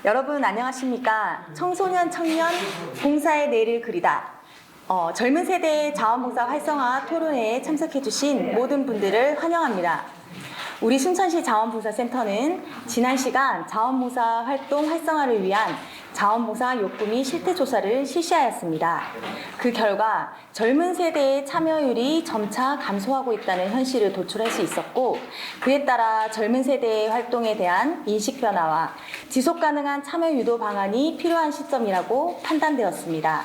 여러분 안녕하십니까? 청소년 청년 봉사의 내일을 그리다. 젊은 세대의 자원봉사 활성화 토론회에 참석해 주신 모든 분들을 환영합니다. 우리 순천시 자원봉사센터는 지난 시간 자원봉사 활동 활성화를 위한 자원봉사 욕구 및 실태조사를 실시하였습니다. 그 결과 젊은 세대의 참여율이 점차 감소하고 있다는 현실을 도출할 수 있었고, 그에 따라 젊은 세대의 활동에 대한 인식 변화와 지속가능한 참여 유도 방안이 필요한 시점이라고 판단되었습니다.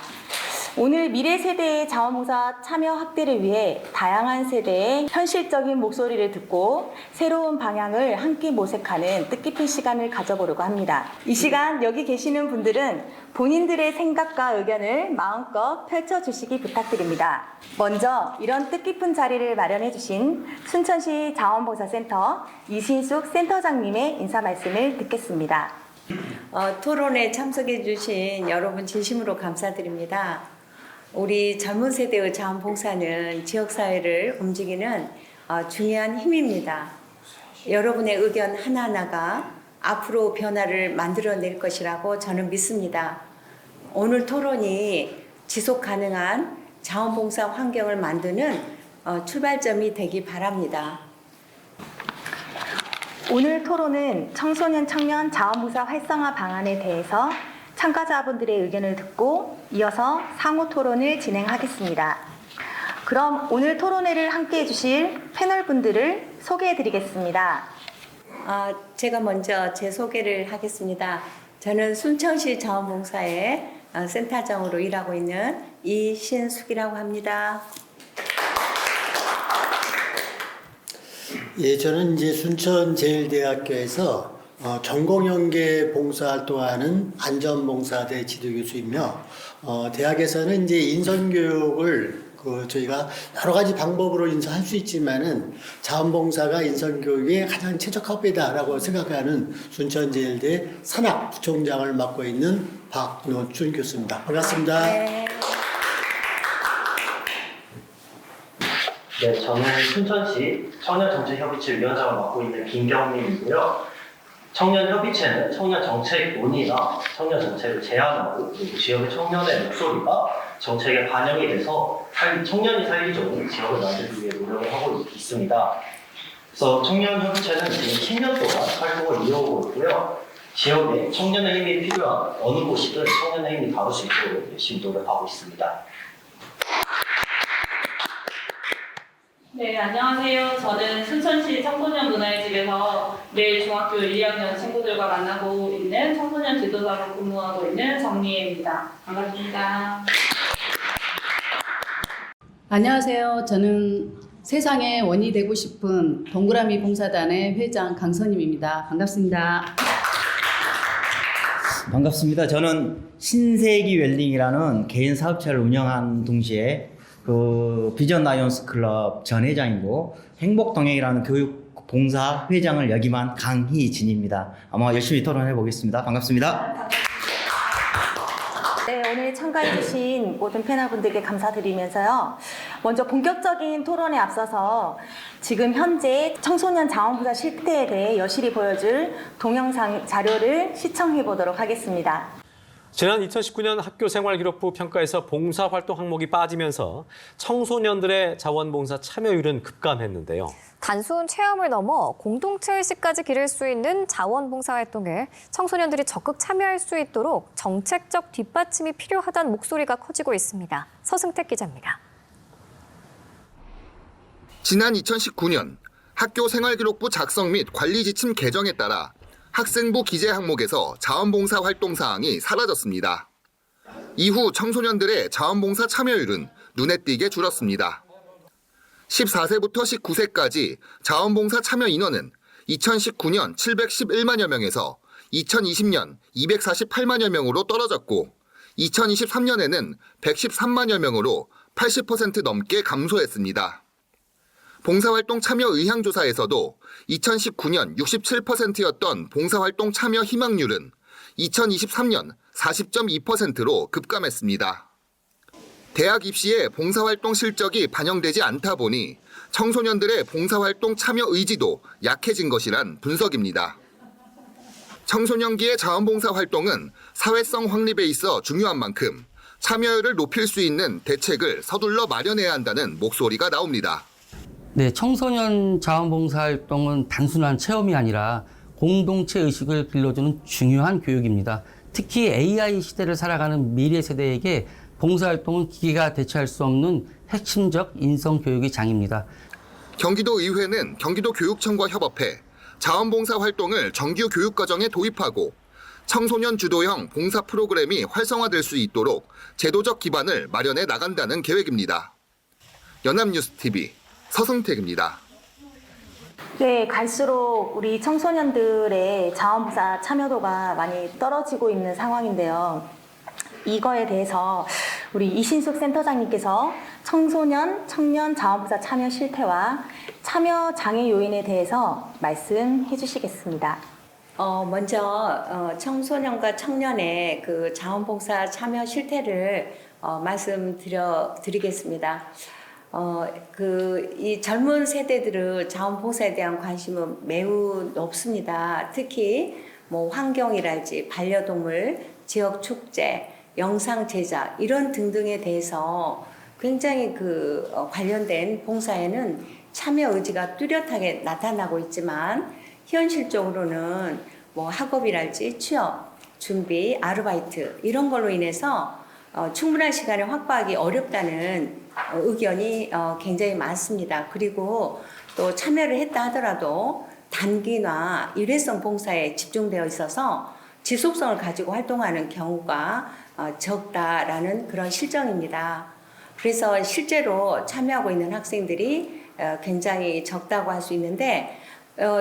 오늘 미래 세대의 자원봉사 참여 확대를 위해 다양한 세대의 현실적인 목소리를 듣고 새로운 방향을 함께 모색하는 뜻깊은 시간을 가져보려고 합니다. 이 시간 여기 계시는 분들은 본인들의 생각과 의견을 마음껏 펼쳐주시기 부탁드립니다. 먼저 이런 뜻깊은 자리를 마련해 주신 순천시 자원봉사센터 이신숙 센터장님의 인사 말씀을 듣겠습니다. 토론에 참석해 주신 여러분 진심으로 감사드립니다. 우리 젊은 세대의 자원봉사는 지역사회를 움직이는 중요한 힘입니다. 여러분의 의견 하나하나가 앞으로 변화를 만들어낼 것이라고 저는 믿습니다. 오늘 토론이 지속 가능한 자원봉사 환경을 만드는 출발점이 되기 바랍니다. 오늘 토론은 청소년 청년 자원봉사 활성화 방안에 대해서 참가자분들의 의견을 듣고 이어서 상호 토론을 진행하겠습니다. 그럼 오늘 토론회를 함께 해주실 패널분들을 소개해 드리겠습니다. 제가 먼저 제 소개를 하겠습니다. 저는 순천시 자원봉사의 센터장으로 일하고 있는 이신숙이라고 합니다. 예, 저는 이제 순천제일대학교에서 전공연계 봉사활동하는 안전봉사대 지도교수이며, 대학에서는 이제 인성교육을 저희가 여러 가지 방법으로 인서할 수 있지만은 자원봉사가 인성교육의 가장 최적화법이다라고 생각하는 순천제일대 산학부총장을 맡고 있는 박노춘 교수입니다. 반갑습니다. 네. 네, 저는 순천시 청년정책협의체 위원장을 맡고 있는 김경민이고요. 청년협의체는 청년정책 논의나 청년정책을 제안하고 지역의 청년의 목소리가 정책에 반영이 돼서 청년이 살기 좋은 지역을 만들기 위해 노력을 하고 있습니다. 그래서 청년협의체는 지금 10년 동안 활동을 이어오고 있고요. 지역에 청년의 힘이 필요한 어느 곳이든 청년의 힘이 다룰 수 있도록 열심히 노력하고 있습니다. 네, 안녕하세요. 저는 순천시 청소년 문화의 집에서 매일 중학교 1, 2학년 친구들과 만나고 있는 청소년 지도사로 근무하고 있는 정리혜입니다. 반갑습니다. 안녕하세요. 저는 세상의 원이 되고 싶은 동그라미 봉사단의 회장 강선임입니다. 반갑습니다. 반갑습니다. 저는 신세기 웰링이라는 개인 사업체를 운영한 동시에 비전 라이온스 클럽 전 회장이고 행복동행이라는 교육 봉사 회장을 역임한 강희진입니다. 아마 열심히 토론해 보겠습니다. 반갑습니다. 네, 오늘 참가해주신 모든 패널분들께 감사드리면서요. 먼저 본격적인 토론에 앞서서 지금 현재 청소년 자원봉사 실태에 대해 여실히 보여줄 동영상 자료를 시청해 보도록 하겠습니다. 지난 2019년 학교생활기록부 평가에서 봉사활동 항목이 빠지면서 청소년들의 자원봉사 참여율은 급감했는데요. 단순 체험을 넘어 공동체의식까지 기를 수 있는 자원봉사 활동에 청소년들이 적극 참여할 수 있도록 정책적 뒷받침이 필요하다는 목소리가 커지고 있습니다. 서승택 기자입니다. 지난 2019년 학교생활기록부 작성 및 관리 지침 개정에 따라 학생부 기재 항목에서 자원봉사 활동 사항이 사라졌습니다. 이후 청소년들의 자원봉사 참여율은 눈에 띄게 줄었습니다. 14세부터 19세까지 자원봉사 참여 인원은 2019년 711만여 명에서 2020년 248만여 명으로 떨어졌고 2023년에는 113만여 명으로 80% 넘게 감소했습니다. 봉사활동 참여 의향조사에서도 2019년 67%였던 봉사활동 참여 희망률은 2023년 40.2%로 급감했습니다. 대학 입시에 봉사활동 실적이 반영되지 않다 보니 청소년들의 봉사활동 참여 의지도 약해진 것이란 분석입니다. 청소년기의 자원봉사 활동은 사회성 확립에 있어 중요한 만큼 참여율을 높일 수 있는 대책을 서둘러 마련해야 한다는 목소리가 나옵니다. 네, 청소년 자원봉사 활동은 단순한 체험이 아니라 공동체 의식을 길러주는 중요한 교육입니다. 특히 AI 시대를 살아가는 미래 세대에게 봉사활동은 기계가 대체할 수 없는 핵심적 인성교육의 장입니다. 경기도의회는 경기도교육청과 협업해 자원봉사 활동을 정규 교육과정에 도입하고 청소년 주도형 봉사 프로그램이 활성화될 수 있도록 제도적 기반을 마련해 나간다는 계획입니다. 연합뉴스TV 서승택입니다. 네, 갈수록 우리 청소년들의 자원봉사 참여도가 많이 떨어지고 있는 상황인데요. 이거에 대해서 우리 이신숙 센터장님께서 청소년, 청년 자원봉사 참여 실태와 참여 장애 요인에 대해서 말씀해 주시겠습니다. 먼저 청소년과 청년의 그 자원봉사 참여 실태를 말씀드리겠습니다. 이 젊은 세대들의 자원봉사에 대한 관심은 매우 높습니다. 특히 뭐 환경이랄지 반려동물, 지역 축제, 영상 제작 이런 등등에 대해서 굉장히 관련된 봉사에는 참여 의지가 뚜렷하게 나타나고 있지만 현실적으로는 뭐 학업이랄지 취업, 준비, 아르바이트 이런 걸로 인해서 충분한 시간을 확보하기 어렵다는 의견이 굉장히 많습니다. 그리고 또 참여를 했다 하더라도 단기나 일회성 봉사에 집중되어 있어서 지속성을 가지고 활동하는 경우가 적다라는 그런 실정입니다. 그래서 실제로 참여하고 있는 학생들이 굉장히 적다고 할 수 있는데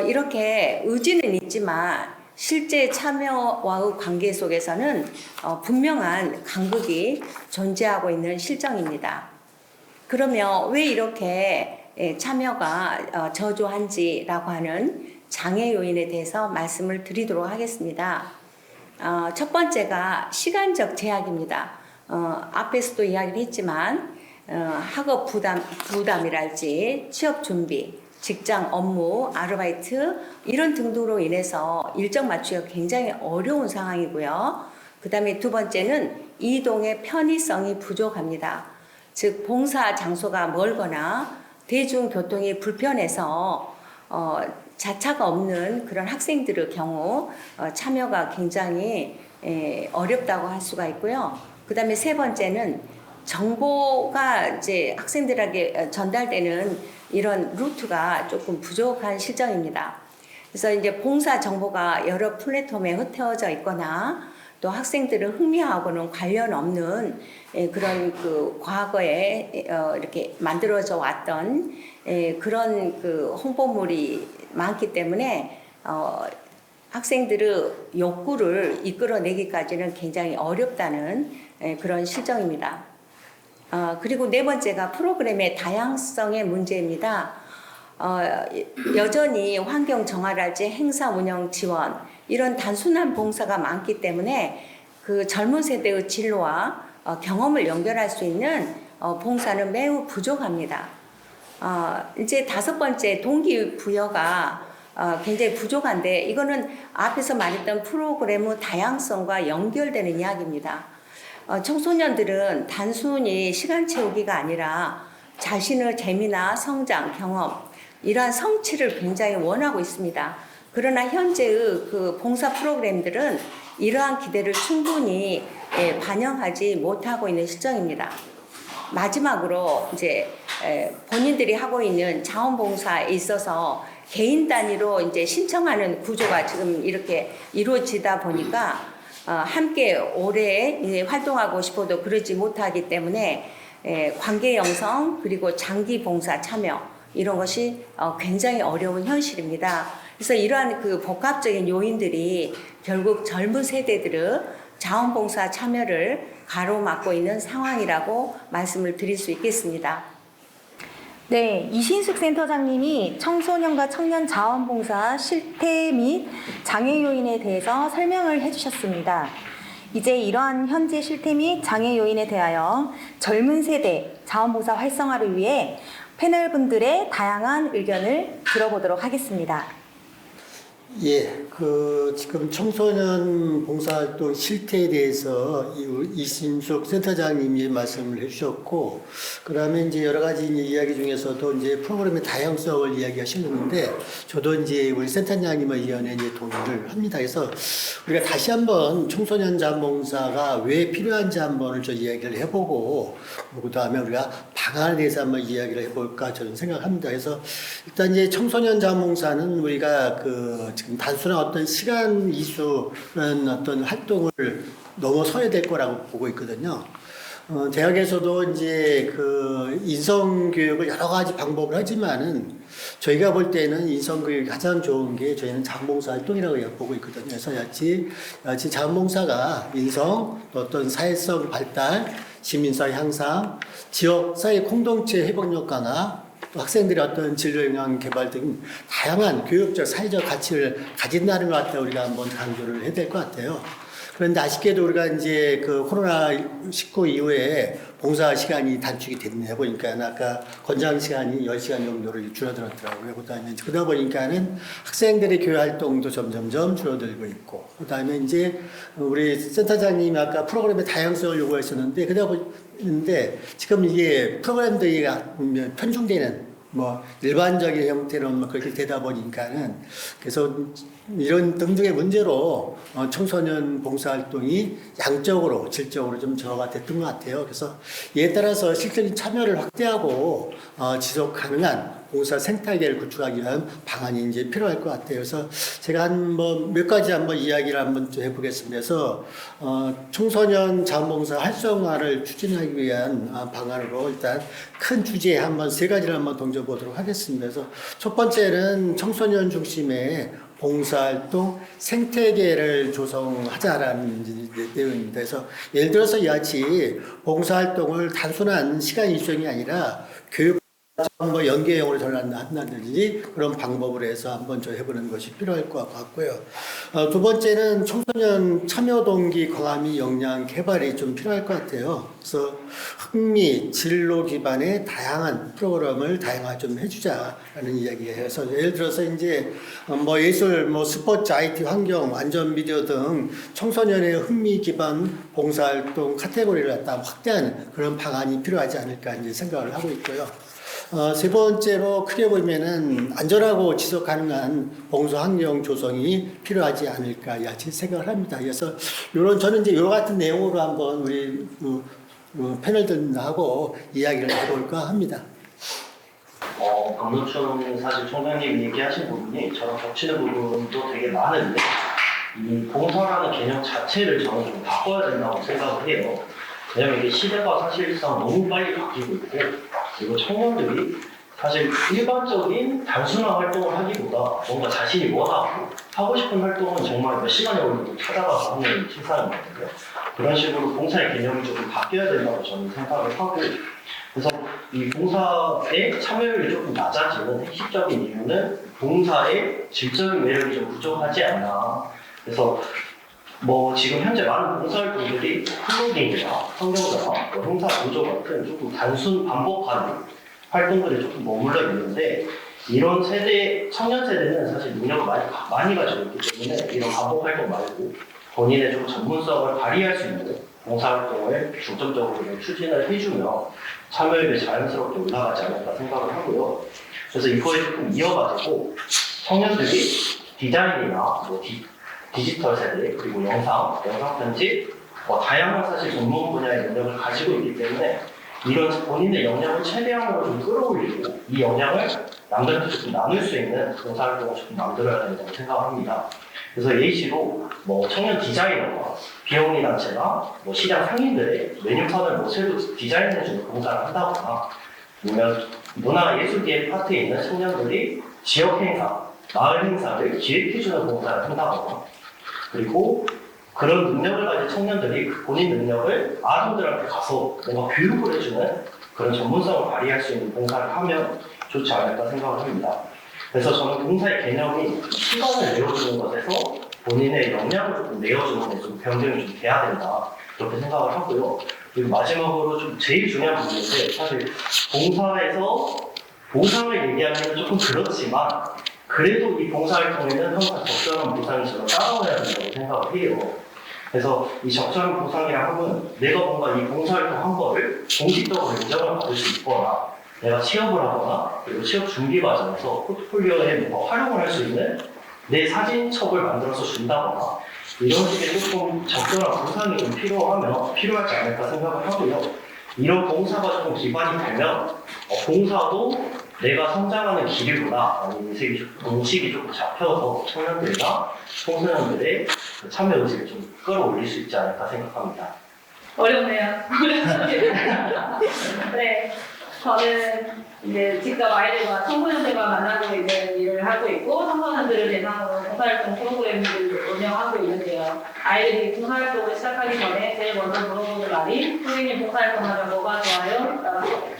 이렇게 의지는 있지만 실제 참여와의 관계 속에서는 분명한 간극이 존재하고 있는 실정입니다. 그러면 왜 이렇게 참여가 저조한지라고 하는 장애 요인에 대해서 말씀을 드리도록 하겠습니다. 첫 번째가 시간적 제약입니다. 앞에서도 이야기를 했지만 학업 부담이랄지 취업 준비, 직장 업무, 아르바이트 이런 등등으로 인해서 일정 맞추기가 굉장히 어려운 상황이고요. 그 다음에 두 번째는 이동의 편의성이 부족합니다. 즉 봉사 장소가 멀거나 대중교통이 불편해서 자차가 없는 그런 학생들의 경우 참여가 굉장히 어렵다고 할 수가 있고요. 그 다음에 세 번째는 정보가 이제 학생들에게 전달되는 이런 루트가 조금 부족한 실정입니다. 그래서 이제 봉사 정보가 여러 플랫폼에 흩어져 있거나 또 학생들을 흥미하고는 관련 없는 그런 과거에 이렇게 만들어져 왔던 그런 홍보물이 많기 때문에 학생들의 욕구를 이끌어내기까지는 굉장히 어렵다는 그런 실정입니다. 그리고 네 번째가 프로그램의 다양성의 문제입니다. 여전히 환경 정화랄지 행사 운영 지원 이런 단순한 봉사가 많기 때문에 그 젊은 세대의 진로와 경험을 연결할 수 있는 봉사는 매우 부족합니다. 이제 다섯 번째 동기부여가 굉장히 부족한데 이거는 앞에서 말했던 프로그램의 다양성과 연결되는 이야기입니다. 청소년들은 단순히 시간 채우기가 아니라 자신의 재미나 성장, 경험 이러한 성취를 굉장히 원하고 있습니다. 그러나 현재의 그 봉사 프로그램들은 이러한 기대를 충분히 반영하지 못하고 있는 실정입니다. 마지막으로 이제 본인들이 하고 있는 자원봉사에 있어서 개인 단위로 이제 신청하는 구조가 지금 이렇게 이루어지다 보니까 함께 오래 활동하고 싶어도 그러지 못하기 때문에 관계 형성 그리고 장기 봉사 참여 이런 것이 굉장히 어려운 현실입니다. 그래서 이러한 그 복합적인 요인들이 결국 젊은 세대들의 자원봉사 참여를 가로막고 있는 상황이라고 말씀을 드릴 수 있겠습니다. 네, 이신숙 센터장님이 청소년과 청년 자원봉사 실태 및 장애 요인에 대해서 설명을 해주셨습니다. 이제 이러한 현재 실태 및 장애 요인에 대하여 젊은 세대 자원봉사 활성화를 위해 패널분들의 다양한 의견을 들어보도록 하겠습니다. 예, 지금 청소년 봉사활동 실태에 대해서 이신숙 센터장님이 말씀을 해주셨고, 그 다음에 이제 여러 가지 이야기 중에서도 이제 프로그램의 다양성을 이야기하시는데, 저도 이제 우리 센터장님의 의견에 이제 동의를 합니다. 그래서 우리가 다시 한번 청소년 자원봉사가 왜 필요한지 한번을 저 이야기를 해보고, 그 다음에 우리가 방안에 대해서 한번 이야기를 해볼까 저는 생각합니다. 그래서 일단 이제 청소년 자원봉사는 우리가 지금 단순한 어떤 시간 이수는 어떤 활동을 넘어서야 될 거라고 보고 있거든요. 대학에서도 이제 인성교육을 여러 가지 방법을 하지만은 저희가 볼 때는 인성교육이 가장 좋은 게 저희는 자원봉사 활동이라고 보고 있거든요. 그래서 여치 자원봉사가 인성, 또 어떤 사회성 발달, 시민사회 향상, 지역 사회 공동체 회복력 강화, 학생들의 어떤 진로 역량 개발 등 다양한 교육적, 사회적 가치를 가진다는 것 같아요. 우리가 한번 강조를 해야 될 것 같아요. 그런데 아쉽게도 우리가 이제 코로나19 이후에 봉사 시간이 단축이 됐네 보니까 아까 권장 시간이 10시간 정도로 줄어들었더라고요. 그다음에 그러다 보니까는 학생들의 교육 활동도 점점점 줄어들고 있고, 그다음에 이제 우리 센터장님이 아까 프로그램의 다양성을 요구하셨는데 그러다 보는데 지금 이게 프로그램들이 편중되는 일반적인 형태로 그렇게 되다 보니까는 그래서 이런 등등의 문제로 청소년 봉사활동이 양적으로 질적으로 좀 저하가 됐던 것 같아요. 그래서 이에 따라서 실질적인 참여를 확대하고 지속 가능한 봉사 생태계를 구축하기 위한 방안이 이제 필요할 것 같아요. 그래서 제가 몇 가지 한번 이야기를 한번 좀 해보겠습니다. 그래서 청소년 자원봉사 활성화를 추진하기 위한 방안으로 일단 큰 주제에 한번 3가지를 한번 던져보도록 하겠습니다. 그래서 첫 번째는 청소년 중심의 봉사활동 생태계를 조성하자라는 내용입니다. 그래서 예를 들어서 이같이 봉사활동을 단순한 시간 일정이 아니라 교육 연계형으로 전환한다든지 그런 방법으로 해서 한번 해보는 것이 필요할 것 같고요. 두 번째는 청소년 참여 동기 강화 및 역량 개발이 좀 필요할 것 같아요. 그래서 흥미, 진로 기반의 다양한 프로그램을 다양화 좀 해주자라는 이야기예요. 그래서 예를 들어서 이제 예술, 스포츠, IT, 환경, 안전 미디어 등 청소년의 흥미 기반 봉사활동 카테고리를 갖다 확대하는 그런 방안이 필요하지 않을까 이제 생각을 하고 있고요. 세 번째로 크게 보면은 안전하고 지속 가능한 봉사 환경 조성이 필요하지 않을까 생각을 합니다. 그래서 저는 이제 이와 같은 내용으로 한번 우리 패널들하고 이야기를 해볼까 합니다. 강노춘 사실 총장님 얘기하신 부분이 저랑 겹치는 부분도 되게 많은데 이 봉사라는 개념 자체를 저는 좀 바꿔야 된다고 생각을 해요. 왜냐면 이게 시대가 사실상 너무 빨리 바뀌고 있고, 그리고 청년들이 사실 일반적인 단순한 활동을 하기보다 뭔가 자신이 원하고 하고 싶은 활동은 정말 몇 시간에 걸려도 찾아가서 하는 세상이거든요. 그런 식으로 봉사의 개념이 조금 바뀌어야 된다고 저는 생각을 하고, 그래서 이 봉사의 참여율이 조금 낮아지는 핵심적인 이유는 봉사의 질적인 매력이 좀 부족하지 않나. 그래서 지금 현재 많은 봉사활동들이 플로깅이나 환경자나 행사 보조 같은 조금 단순 반복하는 활동들이 조금 머물러 있는데, 이런 청년 세대는 사실 능력을 많이 가지고 있기 때문에 이런 반복 활동 말고 본인의 좀 전문성을 발휘할 수 있는 봉사활동을 중점적으로 좀 추진을 해주면 참여율이 자연스럽게 올라가지 않을까 생각을 하고요. 그래서 이거에 조금 이어가지고 청년들이 디자인이나 디지털 세대, 그리고 영상 편집, 다양한 사실 전문 분야의 영역을 가지고 있기 때문에 이런 본인의 역량을 최대한으로 좀 끌어올리고 이 역량을 남들한테 조금 나눌 수 있는 봉사활동을 조금 만들어야 된다고 생각합니다. 그래서 H로 청년 디자이너가 비영리 단체나 시장 상인들의 메뉴판을 새로 디자인해주는 봉사를 한다거나, 아니면 문화예술계의 파트에 있는 청년들이 지역 행사, 마을 행사를 기획해주는 봉사를 한다거나, 그리고 그런 능력을 가진 청년들이 본인 능력을 아동들한테 가서 뭔가 교육을 해주는 그런 전문성을 발휘할 수 있는 봉사를 하면 좋지 않을까 생각을 합니다. 그래서 저는 봉사의 개념이 시간을 내어주는 것에서 본인의 역량을 조금 내어주는 데 좀 변경이 좀 돼야 된다, 그렇게 생각을 하고요. 그리고 마지막으로 좀 제일 중요한 부분인데, 사실 봉사에서 보상을 얘기하면 조금 그렇지만 그래도 이 봉사활동에는 항상 적절한 보상이 저는 따라와야 된다고 생각을 해요. 그래서 이 적절한 보상이라 하면 내가 뭔가 이 봉사활동 한 거를 공식적으로 인정을 받을 수 있거나 내가 취업을 하거나 그리고 취업 준비 과정에서 포트폴리오에 뭔가 활용을 할 수 있는 내 사진첩을 만들어서 준다거나 이런 식의 조금 적절한 보상이 좀 필요하지 않을까 생각을 하고요. 이런 봉사가 좀 기반이 되면 봉사도 내가 성장하는 길이구나 라는 인식이 조금 잡혀서 청년들과 청소년들의 참여 의식을 좀 끌어올릴 수 있지 않을까 생각합니다. 어렵네요. 네, 저는 이제 직접 아이들과 청소년들과 만나고 있는 일을 하고 있고 청소년들을 대상으로 봉사활동 프로그램을 운영하고 있는데요. 아이들이 봉사활동을 시작하기 전에 제일 먼저 물어보는 말이 선생님 봉사활동하면 뭐가 좋아요?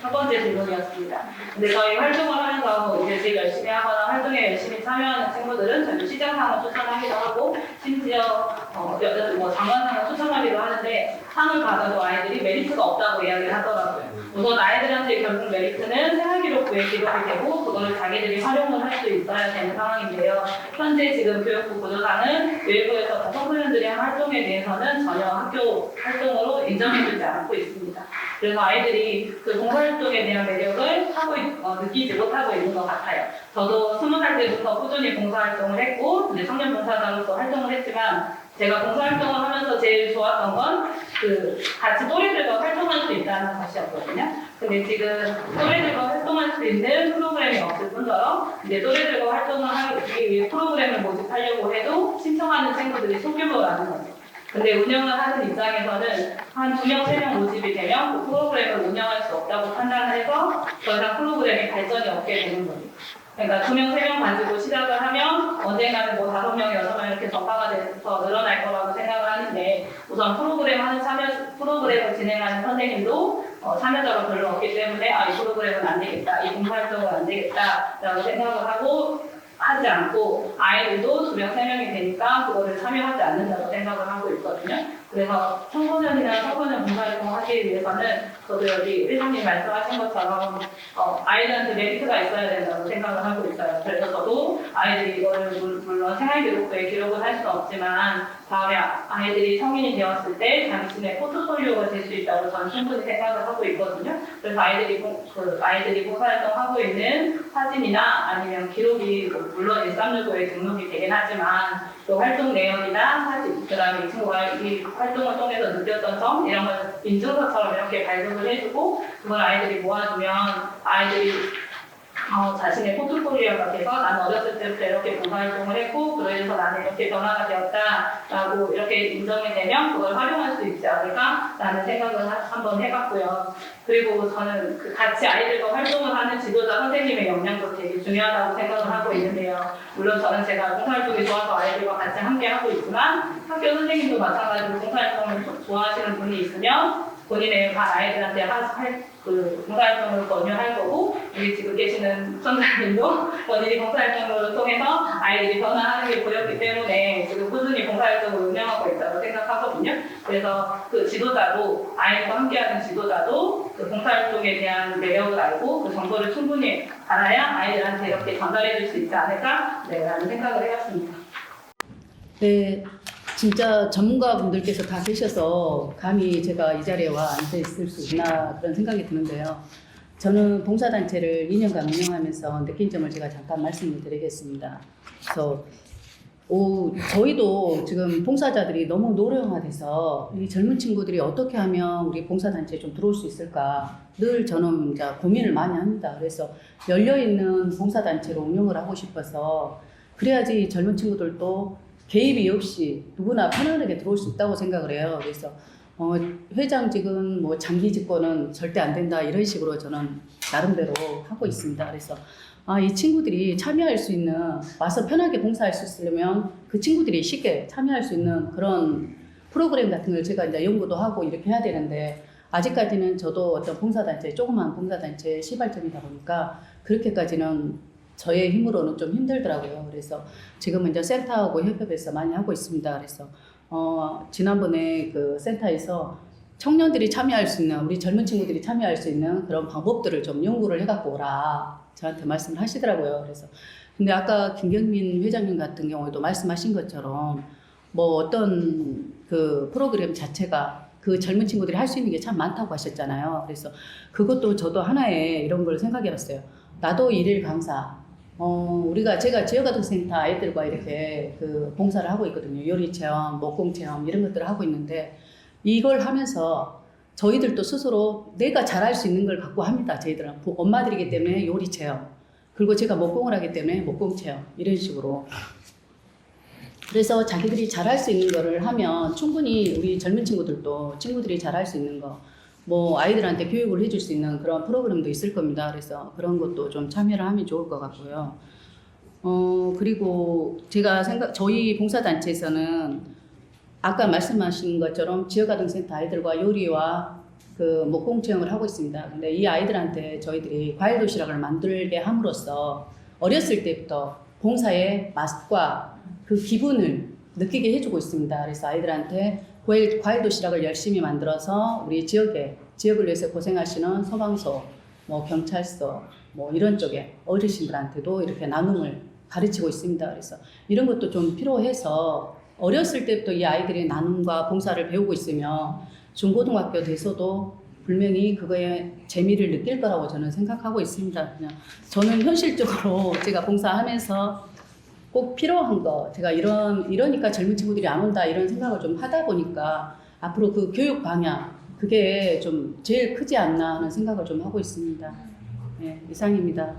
첫 번째 질문이었습니다. 근데 저희 활동을 하면서 이제 제일 열심히 하거나 활동에 열심히 참여하는 친구들은 저희 시장상을 추천하기도 하고 심지어 장관상을 추천하기도 하는데 상을 받아도 아이들이 메리트가 없다고 이야기를 하더라고요. 우선 아이들한테 결국 메리트는 생활기록부에 기록이 되고 그거를 자기들이 활용을 할 수 있어야 되는 상황인데요. 현재 지금 교육부 구조상은 외부에서 청소년들이 한 활동에 대해서는 전혀 학교 활동으로 인정해주지 않고 있습니다. 그래서 아이들이 그 봉사활동에 대한 매력을 느끼지 못하고 있는 것 같아요. 저도 20살 때부터 꾸준히 봉사활동을 했고 이제 청년 봉사자로서 활동을 했지만 제가 봉사활동을 하면서 제일 좋았던 건 같이 또래들과 활동할 수 있다는 것이었거든요. 근데 지금 또래들과 활동할 수 있는 프로그램이 없을 뿐더러 이제 또래들과 활동을 하기 위해 프로그램을 모집하려고 해도 신청하는 친구들이 소규모라는 거죠. 근데 운영을 하는 입장에서는 한 2명, 3명 모집이 되면 그 프로그램을 운영할 수 없다고 판단을 해서 더 이상 프로그램이 발전이 없게 되는 거예요. 그러니까 2명, 3명 가지고 시작을 하면 언젠가는 5명, 6명 이렇게 전파가 돼서 늘어날 거라고 생각을 하는데 우선 프로그램을 진행하는 선생님도 참여자가 별로 없기 때문에 이 프로그램은 안 되겠다, 이 봉사활동은 안 되겠다라고 생각을 하지 않고 아이들도 2명, 3명이 되니까 그거를 참여하지 않는다고 생각을 하고 있거든요. 그래서 청소년이나 청소년 봉사활동을 하기 위해서는 저도 여기 회장님 말씀하신 것처럼 아이들한테 메리트가 있어야 된다고 생각을 하고 있어요. 그래서 저도 아이들이 이거를 물론 생활기록부에 기록을 할 수는 없지만 다음에 아이들이 성인이 되었을 때 자신의 포트폴리오가 될 수 있다고 저는 충분히 생각을 하고 있거든요. 그래서 아이들이 봉사활동 하고 있는 사진이나 아니면 기록이 물론 136호에 등록이 되긴 하지만 그 활동 내용이나 사진, 그 다음에 이 친구가 이 활동을 통해서 느꼈던 점 이런 걸 인증서처럼 이렇게 발급을 해주고 그걸 아이들이 모아주면 아이들이 자신의 포트폴리오가 돼서 나는 어렸을 때부터 이렇게 봉사활동을 했고 그래서 나는 이렇게 변화가 되었다라고 이렇게 인정이 되면 그걸 활용할 수 있지 않을까라는 생각을 한번 해봤고요. 그리고 저는 같이 아이들과 활동을 하는 지도자 선생님의 역량도 되게 중요하다고 생각을 하고 있는데요. 물론 저는 제가 봉사활동이 좋아서 아이들과 같이 함께 하고 있지만 학교 선생님도 마찬가지로 봉사활동을 좋아하시는 분이 있으면 본인의 반 아이들한테 봉사활동을 권유할 거고 여기 지금 계시는 선생님도 본인이 봉사활동을 통해서 아이들이 변화하는 게 보였기 때문에 지금 꾸준히 봉사활동을 운영하고 있다고 생각하거든요. 그래서 그 지도자도 아이들과 함께하는 지도자도 그 봉사활동에 대한 매력을 알고 그 정보를 충분히 알아야 아이들한테 이렇게 전달해 줄 수 있지 않을까라는 생각을 해봤습니다. 네, 진짜 전문가분들께서 다 계셔서 감히 제가 이 자리에 와 앉아 있을 수 있나 그런 생각이 드는데요. 저는 봉사단체를 2년간 운영하면서 느낀 점을 제가 잠깐 말씀을 드리겠습니다. 그래서 저희도 지금 봉사자들이 너무 노령화돼서 이 젊은 친구들이 어떻게 하면 우리 봉사단체에 좀 들어올 수 있을까 늘 저는 이제 고민을 많이 합니다. 그래서 열려있는 봉사단체로 운영을 하고 싶어서 그래야지 젊은 친구들도 개입이 없이 누구나 편안하게 들어올 수 있다고 생각을 해요. 그래서 회장직은 장기 집권은 절대 안 된다 이런 식으로 저는 나름대로 하고 있습니다. 그래서 이 친구들이 참여할 수 있는 와서 편하게 봉사할 수 있으려면 그 친구들이 쉽게 참여할 수 있는 그런 프로그램 같은 걸 제가 이제 연구도 하고 이렇게 해야 되는데 아직까지는 저도 어떤 봉사단체 조그만 봉사단체 시발점이다 보니까 그렇게까지는 저의 힘으로는 좀 힘들더라고요. 그래서 지금은 이제 센터하고 협업해서 많이 하고 있습니다. 그래서 지난번에 그 센터에서 청년들이 참여할 수 있는 우리 젊은 친구들이 참여할 수 있는 그런 방법들을 좀 연구를 해갖고 오라 저한테 말씀을 하시더라고요. 그래서 근데 아까 김경민 회장님 같은 경우에도 말씀하신 것처럼 뭐 어떤 그 프로그램 자체가 그 젊은 친구들이 할 수 있는 게 참 많다고 하셨잖아요. 그래서 그것도 저도 하나의 이런 걸 생각해봤어요. 나도 일일 강사. 제가 지역아동센터 아이들과 이렇게 그 봉사를 하고 있거든요. 요리 체험, 목공 체험 이런 것들을 하고 있는데 이걸 하면서 저희들도 스스로 내가 잘할 수 있는 걸 갖고 합니다. 저희들은 엄마들이기 때문에 요리 체험, 그리고 제가 목공을 하기 때문에 목공 체험 이런 식으로. 그래서 자기들이 잘할 수 있는 거를 하면 충분히 우리 젊은 친구들이 잘할 수 있는 거, 뭐 아이들한테 교육을 해줄 수 있는 그런 프로그램도 있을 겁니다. 그래서 그런 것도 좀 참여를 하면 좋을 것 같고요. 그리고 저희 봉사단체에서는 아까 말씀하신 것처럼 지역아동센터 아이들과 요리와 그 목공 체험을 하고 있습니다. 근데 이 아이들한테 저희들이 과일 도시락을 만들게 함으로써 어렸을 때부터 봉사의 맛과 그 기분을 느끼게 해주고 있습니다. 그래서 아이들한테 과일 도시락을 열심히 만들어서 우리 지역을 위해서 고생하시는 소방서, 뭐 경찰서, 뭐 이런 쪽에 어르신들한테도 이렇게 나눔을 가르치고 있습니다. 그래서 이런 것도 좀 필요해서 어렸을 때부터 이 아이들이 나눔과 봉사를 배우고 있으면 중고등학교 돼서도 분명히 그거에 재미를 느낄 거라고 저는 생각하고 있습니다. 그냥 저는 현실적으로 제가 봉사하면서 꼭 필요한 거, 제가 이러니까 젊은 친구들이 안 온다 이런 생각을 좀 하다 보니까 앞으로 그 교육 방향, 그게 좀 제일 크지 않나 하는 생각을 좀 하고 있습니다. 네, 이상입니다.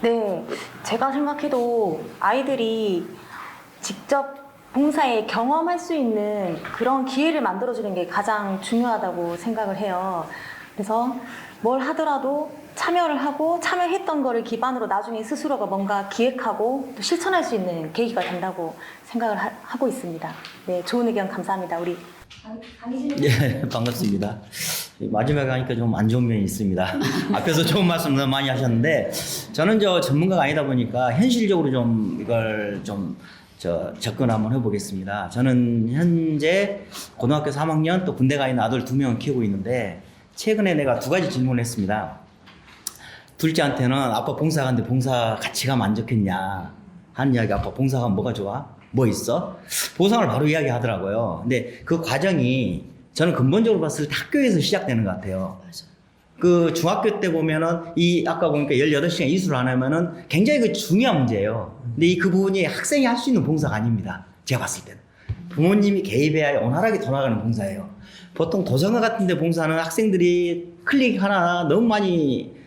네, 제가 생각해도 아이들이 직접 봉사에 경험할 수 있는 그런 기회를 만들어주는 게 가장 중요하다고 생각을 해요. 그래서 뭘 하더라도 참여를 하고 참여했던 거를 기반으로 나중에 스스로가 뭔가 기획하고 또 실천할 수 있는 계기가 된다고 생각을 하고 있습니다. 네, 좋은 의견 감사합니다. 우리 예, 반갑습니다. 마지막에 하니까 좀 안 좋은 면이 있습니다. 앞에서 좋은 말씀 너무 많이 하셨는데 저는 전문가가 아니다 보니까 현실적으로 좀 이걸 좀 접근 한번 해보겠습니다. 저는 현재 고등학교 3학년 또 군대 가 있는 아들 2명 키우고 있는데 최근에 내가 2가지 질문을 했습니다. 둘째한테는 아빠 봉사 가는데 봉사 같이 가면 안 좋겠냐 하는 이야기. 아빠 봉사 가면 뭐가 좋아? 뭐 있어? 보상을 바로 이야기하더라고요. 근데 그 과정이 저는 근본적으로 봤을 때 학교에서 시작되는 것 같아요. 맞아. 그 중학교 때 보면은 아까 보니까 18시간 이수를 안 하면은 굉장히 그 중요한 문제예요. 근데 그 부분이 학생이 할 수 있는 봉사가 아닙니다. 제가 봤을 때는. 부모님이 개입해야 원활하게 돌아가는 봉사예요. 보통 도서관 같은 데 봉사는 학생들이 클릭 하나 너무 많이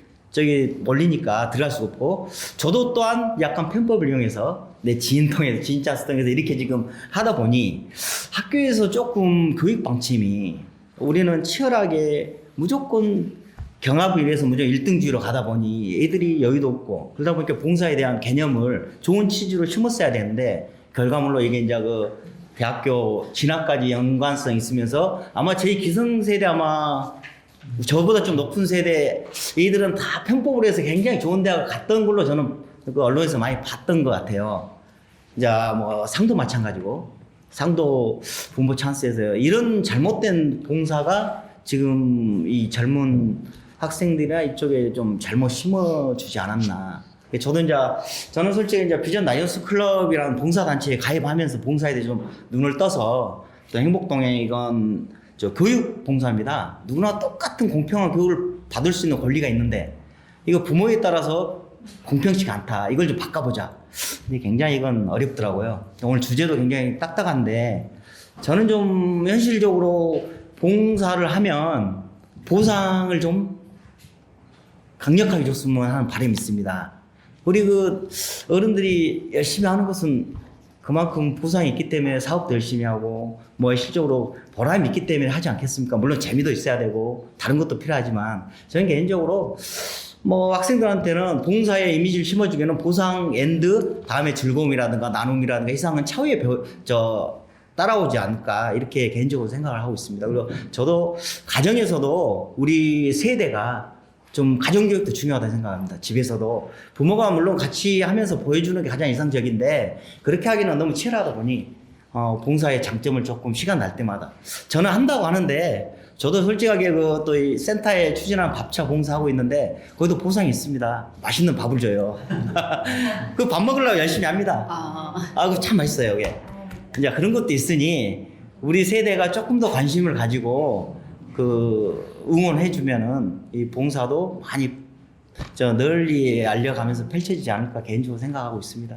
몰리니까 들어갈 수가 없고, 저도 또한 약간 편법을 이용해서 내 지인 통해서, 진짜 통해서 이렇게 지금 하다 보니 학교에서 조금 교육 방침이 우리는 치열하게 무조건 경합을 위해서 무조건 1등주의로 가다 보니 애들이 여유도 없고, 그러다 보니까 봉사에 대한 개념을 좋은 취지로 심었어야 되는데 결과물로 이게 이제 그 대학교 진학까지 연관성 있으면서 아마 제 기성세대 아마 저보다 좀 높은 세대 애들은 다 편법으로 해서 굉장히 좋은 대학을 갔던 걸로 저는 그 언론에서 많이 봤던 것 같아요. 이제 뭐 상도 마찬가지고, 상도 부모 찬스에서 이런 잘못된 봉사가 지금 이 젊은 학생들이나 이쪽에 좀 잘못 심어주지 않았나. 저는 솔직히 이제 비전 라이온스 클럽이라는 봉사단체에 가입하면서 봉사에 대해 좀 눈을 떠서, 또 행복동에 이건 교육 봉사입니다. 누구나 똑같은 공평한 교육을 받을 수 있는 권리가 있는데 이거 부모에 따라서 공평치가 않다. 이걸 좀 바꿔보자. 근데 굉장히 이건 어렵더라고요. 오늘 주제도 굉장히 딱딱한데 저는 좀 현실적으로 봉사를 하면 보상을 좀 강력하게 줬으면 하는 바람이 있습니다. 우리 그 어른들이 열심히 하는 것은 그만큼 보상이 있기 때문에 사업도 열심히 하고 뭐 실적으로 보람이 있기 때문에 하지 않겠습니까? 물론 재미도 있어야 되고 다른 것도 필요하지만 저는 개인적으로 뭐 학생들한테는 봉사의 이미지를 심어주기에는 보상 앤드 다음에 즐거움이라든가 나눔이라든가 이상은 차후에 따라오지 않을까 이렇게 개인적으로 생각을 하고 있습니다. 그리고 저도 가정에서도 우리 세대가 좀 가정교육도 중요하다고 생각합니다. 집에서도 부모가 물론 같이 하면서 보여주는 게 가장 이상적인데 그렇게 하기는 너무 치열하다 보니 봉사의 장점을 조금 시간 날 때마다 저는 한다고 하는데 저도 솔직하게 또 이 센터에 추진하는 밥차 봉사하고 있는데 거기도 보상이 있습니다. 맛있는 밥을 줘요. 그 밥 먹으려고 열심히 합니다. 그거 참 맛있어요, 이게. 이제 그런 것도 있으니 우리 세대가 조금 더 관심을 가지고 응원해주면은 이 봉사도 많이 널리 알려가면서 펼쳐지지 않을까 개인적으로 생각하고 있습니다.